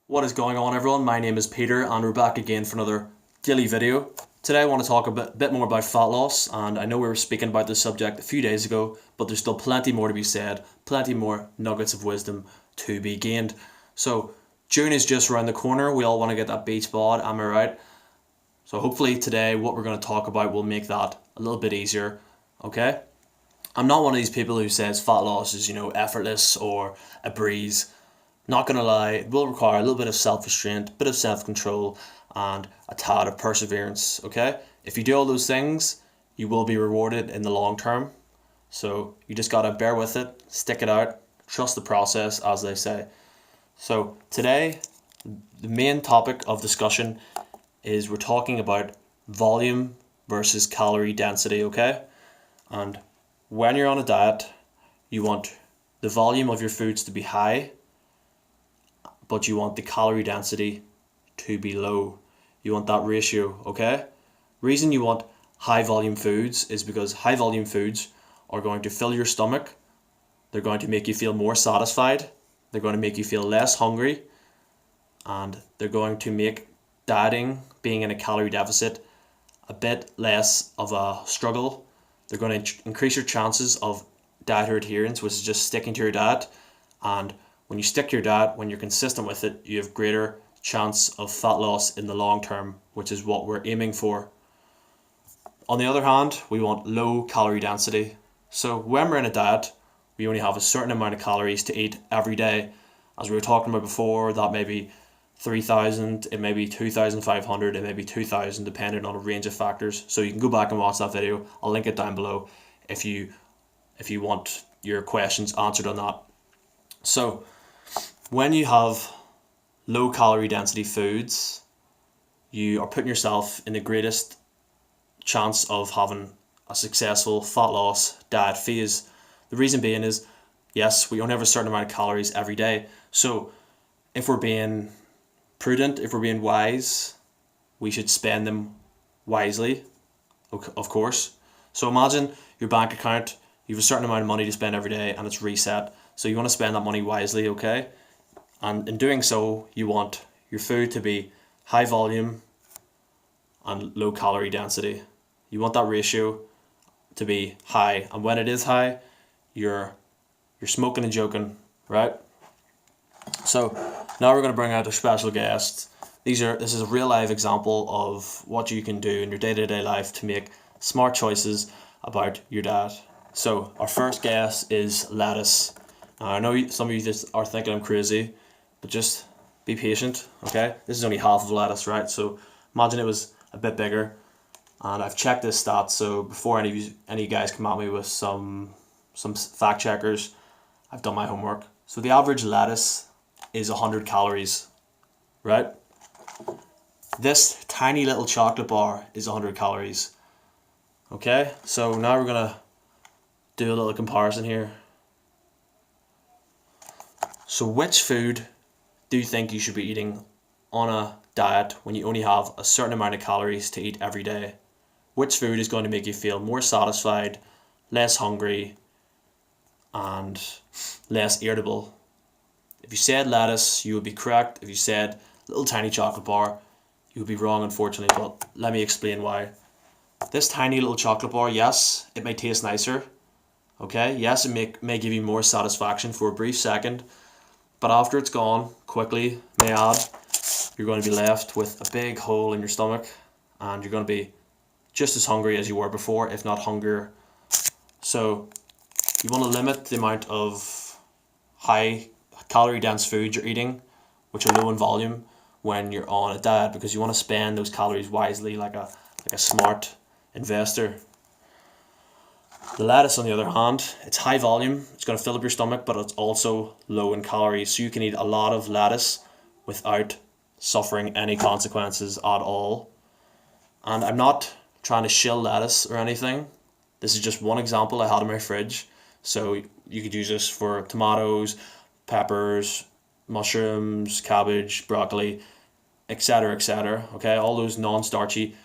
What is going on, everyone? My name is Peter and we're back again for another daily video. Today I want to talk a bit more about fat loss, and I know we were speaking about this subject a few days ago, but there's still plenty more to be said, plenty more nuggets of wisdom to be gained. So June is just around the corner. We all want to get that beach bod, am I right? So hopefully today what we're going to talk about will make that a little bit easier, okay? I'm not one of these people who says fat loss is, effortless or a breeze. Not gonna lie, it will require a little bit of self-restraint, a bit of self-control, and a tad of perseverance, okay? If you do all those things, you will be rewarded in the long term. So you just gotta bear with it, stick it out, trust the process, as they say. So today, the main topic of discussion is we're talking about volume versus calorie density, okay? And when you're on a diet, you want the volume of your foods to be high, but you want the calorie density to be low. You want that ratio, okay? Reason you want high volume foods is because high volume foods are going to fill your stomach. They're going to make you feel more satisfied. They're going to make you feel less hungry. And they're going to make dieting, being in a calorie deficit, a bit less of a struggle. They're going to increase your chances of dietary adherence, which is just sticking to your diet. And when you stick to your diet, when you're consistent with it, you have greater chance of fat loss in the long term, which is what we're aiming for. On the other hand, we want low calorie density. So when we're in a diet, we only have a certain amount of calories to eat every day. As we were talking about before, that may be 3,000, it may be 2,500, it may be 2,000, depending on a range of factors. So you can go back and watch that video. I'll link it down below if you want your questions answered on that. So when you have low calorie density foods, you are putting yourself in the greatest chance of having a successful fat loss diet phase. The reason being is, yes, we only have a certain amount of calories every day. So if we're being prudent, if we're being wise, we should spend them wisely, of course. So imagine your bank account, you have a certain amount of money to spend every day and it's reset. So you want to spend that money wisely, okay? And in doing so, you want your food to be high volume and low calorie density. You want that ratio to be high. And when it is high, you're smoking and joking, right? So now we're going to bring out a special guest. This is a real life example of what you can do in your day-to-day life to make smart choices about your diet. So our first guest is lettuce. Now, I know some of you just are thinking I'm crazy, but just be patient, okay? This is only half of lettuce, right? So imagine it was a bit bigger. And I've checked this stat, so before any of you guys come at me with some fact checkers, I've done my homework. So the average lettuce is 100 calories, right? This tiny little chocolate bar is 100 calories. Okay, so now we're gonna do a little comparison here. So which food do you think you should be eating on a diet when you only have a certain amount of calories to eat every day? Which food is going to make you feel more satisfied, less hungry, and less irritable? If you said lettuce, you would be correct. If you said little tiny chocolate bar, you would be wrong, unfortunately, but let me explain why. This tiny little chocolate bar, yes, it may taste nicer, okay? Yes, it may give you more satisfaction for a brief second, but after it's gone, quickly, may I add, you're going to be left with a big hole in your stomach, and you're going to be just as hungry as you were before, if not hungrier. So you want to limit the amount of high calorie dense foods you're eating, which are low in volume, when you're on a diet, because you want to spend those calories wisely like a smart investor. The lettuce, on the other hand, it's high volume, it's going to fill up your stomach, but it's also low in calories. So you can eat a lot of lettuce without suffering any consequences at all. And I'm not trying to shill lettuce or anything. This is just one example I had in my fridge. So you could use this for tomatoes, peppers, mushrooms, cabbage, broccoli, etc., etc. Okay, all those non-starchy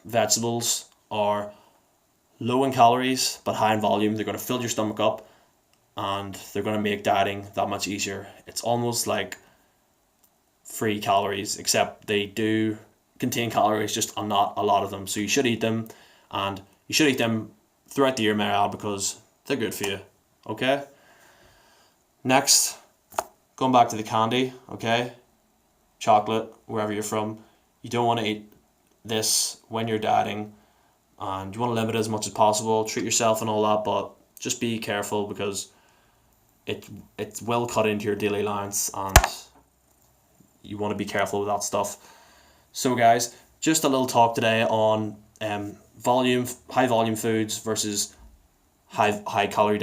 vegetables are low in calories but high in volume. They're going to fill your stomach up and they're going to make dieting that much easier. It's almost like free calories, except they do contain calories, just not a lot of them. So you should eat them, and you should eat them throughout the year, Mary, because they're good for you. Okay? Next, going back to the candy, okay? Chocolate, wherever you're from. You don't want to eat this when you're dieting, and you want to limit it as much as possible. Treat yourself and all that, but just be careful because it will cut into your daily allowance, and you want to be careful with that stuff. So guys, just a little talk today on high volume foods versus high calorie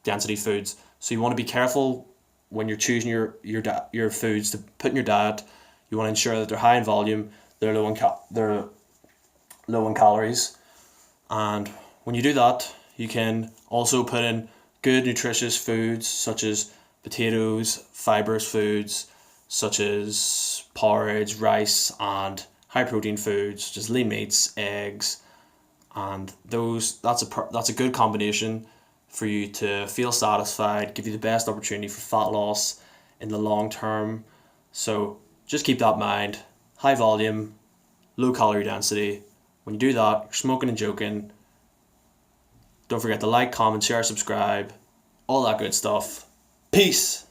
density foods. So you want to be careful when you're choosing your foods to put in your diet. You want to ensure that they're high in volume, they're low in calories, and when you do that, you can also put in good nutritious foods such as potatoes, fibrous foods such as porridge, rice, and high protein foods such as lean meats, eggs, and that's a good combination for you to feel satisfied, give you the best opportunity for fat loss in the long term. So just keep that in mind. High volume, low calorie density. When you do that, you're smoking and joking. Don't forget to like, comment, share, subscribe, all that good stuff. Peace.